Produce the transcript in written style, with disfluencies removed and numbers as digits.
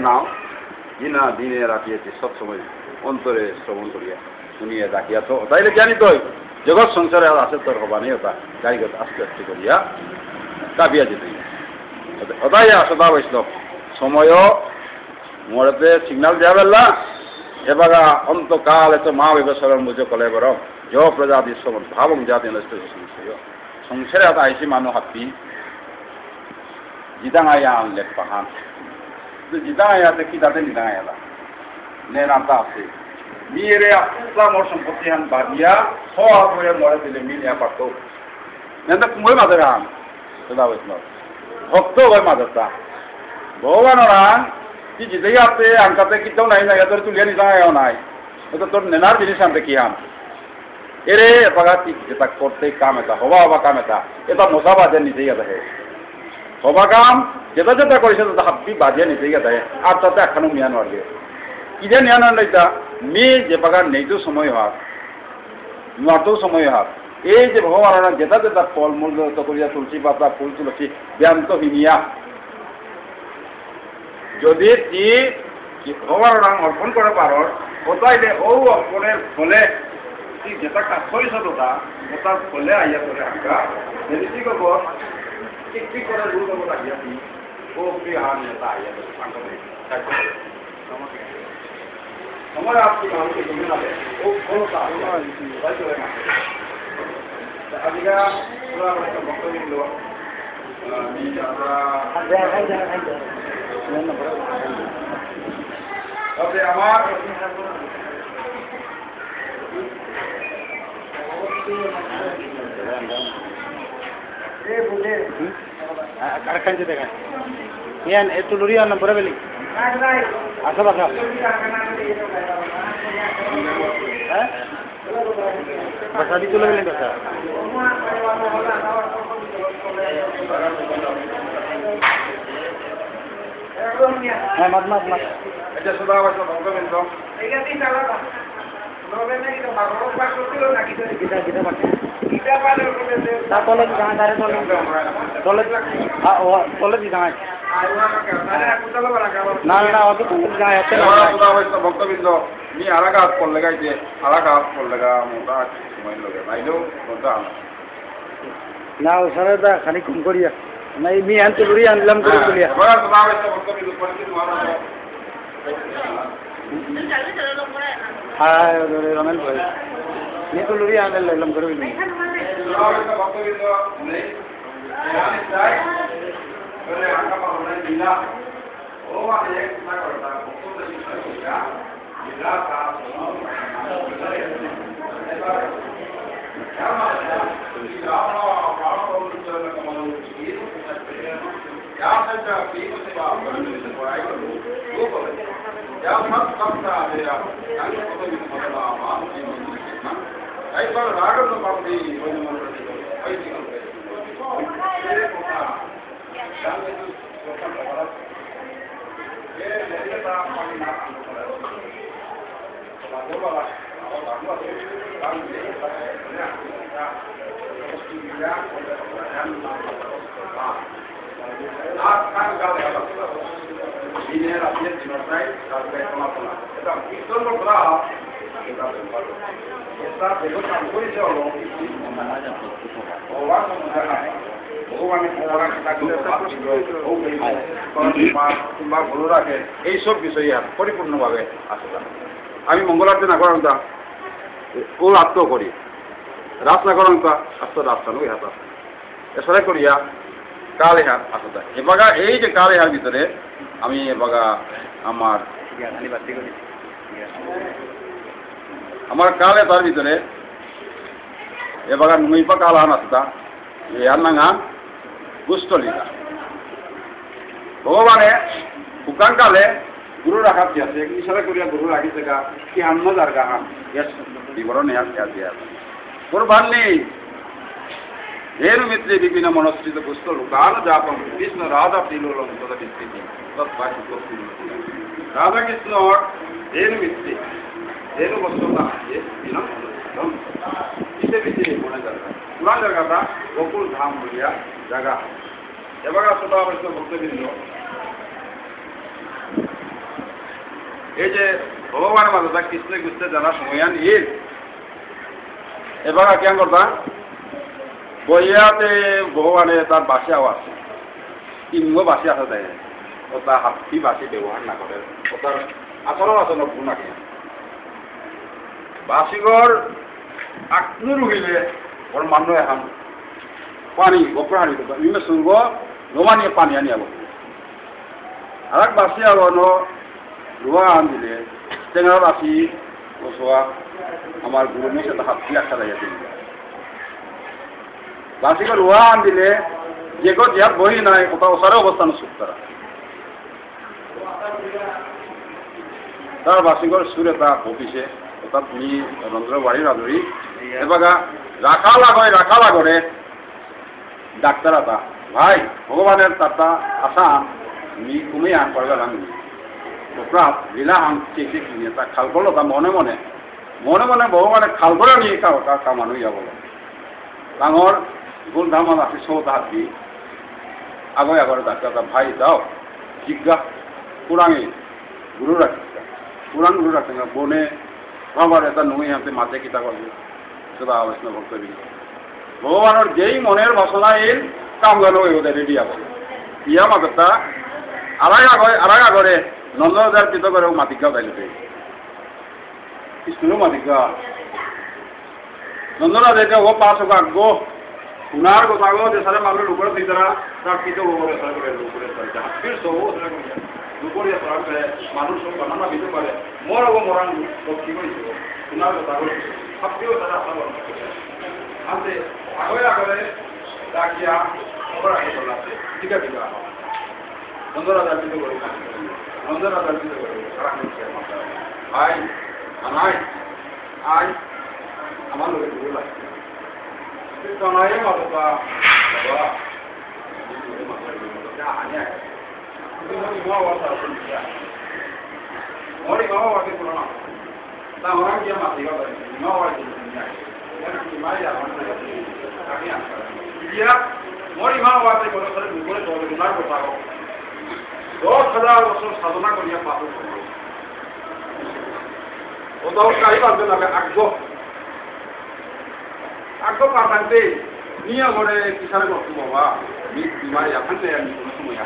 নাও দিনা দিনে রাখিয়েছে সবসময় অন্তরে শ্রবণ করিয়া শুনিয়া ডাকিয়া তো তাইলে জানি তো জগৎ সংসারে আর আসে তোর হবানি ওটা গাড়িগত আস্তে আস্তে করিয়া কাঁপিয়া যেতে ওটাই সদা বৈষ্ণব সময় মোড়েতে সিগনাল দিয়া বেলা এবারা অন্তকাল এত মা ব্যবসার মুজো কলে বর জ প্রজাতি সমন ভাবং জাতি নষ্ট সংশয় সংসারে আতা আইসি মানুষ হাতি জিদাঙাইয়া আনলে পাহান জিদাঙাইয়াতে কি তাতে নিদাঙাইয়া নে নামটা আছে মিরে আসলা মোর সম্পত্তি হান বাদিয়া সব হয়ে মরে দিলে মিলিয়া পারতো নেন কুময় মাঝে হান সদা বৈষ্ণব ভক্ত হয় মাঝটা ভগবানের হান কি জিতেই আছে আনকাতে কিতাও নাই না তোর তুলিয়া নিদাঙাইয়াও নাই তো তোর নেনার জিনিস আনতে কি হান এরে এপাগা কি যেটা করতে কাম এটা হবা কাম এটা মশা বাজে নিজেই গেছে হবা কাম যেটা যেটা করেছে তো হাব্বি বাজে নিজেই গেছে আর তাতে এখনো মিয়া নড়বে কি যে নিয়া নড়া মেয়ে যে পাগা নেইতো সময় হাত নোয়াতেও সময় হাত এই যে ভগবান যেটা যেটা ফল মূল করিয়া তুলসী পাতা ফুল তুলসী ব্যান্ত হিনিয়া যদি ভগবান অর্পণ করে পারো কোথায় ও অর্পণের ফলে যেটা কাজ করিস ওটার ফলে আইয়া করে আঁকা যদি কি করবো ঠিক করে রুল করবো আইয়া ও কি আর নেতা আইয়া সময় আপনি মানুষকে জমে যাবে ও ক্ষমতা আজকে বক্তব্য দিল আমার কারখানা দেখা ইয়ান একটু লুরিয়া না বড় বেলি আসো বাসা হ্যাঁ বাসা দি চলে গেলেন বাসা হ্যাঁ মাত এটা সদা বৈষ্ণব ভক্তবৃন্দ ভক্তবৃন্দ নি আলাগা হাত পড়লে গাইছে আলাগা হাত পড়লে গা মোটা সময় লগে নাইলেও মোটা না ওখানে দা খালি কম করিয়া নাই মি আনতে করি আনলাম করে বলিয়া হ্যাঁ রমেন ভাই নি তো লুরি আনলাম করে বলি ভালো রাখে এইসব বিষয়ে পরিপূর্ণভাবে আসলে আমি মঙ্গলার্থে না করাম তা ও আত্ম করি রাত না করাম তা আত্ম রাস্তা নই হাত এসরে করিয়া কালে হাত আসতে এবাগা এই যে কালে হার ভিতরে আমি এবাগা আমার কালে তার ভিতরে এবাগা নুইপা কাল হান আসতা আর নাঙা গুষ্টলিকা ভগবানে শুকান কালে গুরু রাখা আছে ইশারা করিয়া গুরু রাখিছে গা কি আন্ন যার গা হান বিবরণ দিয়া তোর ভান নেই ধেনু মিত্রে বিভিন্ন মনস্থিত পুষ্ট লুকান যাপন কৃষ্ণ রাধা প্রিলোলম তদা বিস্তৃতি তৎপাঠি রাধা কৃষ্ণ ধেনু মিত্রে ধেনু বস্তুতা কিসে ভিতরে মনে জায়গা পুরান জায়গাটা গোকুল ধাম বলিয়া জায়গা এবার সদা অবশ্য ভক্তবৃন্দ এই যে ভগবানের মাঝে তা কৃষ্ণ গুছতে জানা সময়য়ান এর এবার কেন করতা বইয়াতে ভগবানে তার বাসে আওয়াজ কিনবো বাসি আসা যায় ও তা হাতি বাসি ব্যবহার না করে ও তার আচরণ আচরণ গুণ আছে বাসিগর আকনু রহিলে ওর মানুষ এখন পানি গপর হানি করতো ইমে শুনব জমা নিয়ে পানি আনি আব আর এক বাসি আলো রুয়া আন দিলে টেঙা বাসি বসোয়া আমার গুরু মেয়ে সাথে হাতি আসা যায় বাসিগর রুয়া আন দিলে যে গো জিয়াত বহি নাই কোথাও ওসারে অবস্থান সুখ তারা তার বাসিগর সুরে তা অফিসে অর্থাৎ তুমি রন্ধ্র বাড়ি রাজুরি এবার রাখা লাগরে ডাক্তার আতা ভাই ভগবানের তাতা আসা মি কুমে আন করবে আমি তোপ্রাত লীলা আন চেকে কিনে তা খাল করলো তা মনে মনে ভগবানের খাল করে নিয়ে কামানো যাব ডাঙর ভুল ধামান আছে সৌত হাত দি আগরে ডাক্তার ভাই দাও জিজ্ঞা পুরাঙে গুরু রাখিস পুরাণ গুরু রাখতে না বনে বাবার এটা নই হাতে মাঝে কিতা করবে সেটা আলোচনা করতে দিই ভগবানের যেই মনের বাসনা এল কাম গান ওদের রেডি আবো ইয়া মাগতা আরাগ আগরে নন্দনদার পিত করে মাতিকা গাইলে স্কুলও মাতিকা নন্দনা দেখে ও পাঁচ হোক আগো উনার কথা গো যে সারে মানুষ উপরে দিই তারা তার পিত উপরে সারে করে উপরে সারে হাতির সব দুপুরে সারে মানুষ সব বানানা দিতে পারে মোর ও মরান সব কি কইছিল উনার কথা গো হাতিও তারা সব আনতে আগরে ডাকিয়া খবর আগে চলাছে ঠিক আছে নন্দরা দাঁড়িয়ে করে নন্দরা দাঁড়িয়ে করে খারাপ হচ্ছে ভাই আনাই আই আমার লোকে ভুল লাগছে তনাই মাতা বাবা মরি বাবা বাকি পুরো না তা ওরা গিয়ে মাতি গেল মা বাড়ি মরি মা বাড়ি বলে দুপুরে দুলার কথা 10,000 বছর সাধনা করিয়া পাপ ওটাও কাই পারবে না আগ্রহ পাঠাতে নিয়ে করে কিসারে করতে বাবা বিমারি এখন কোনো সময়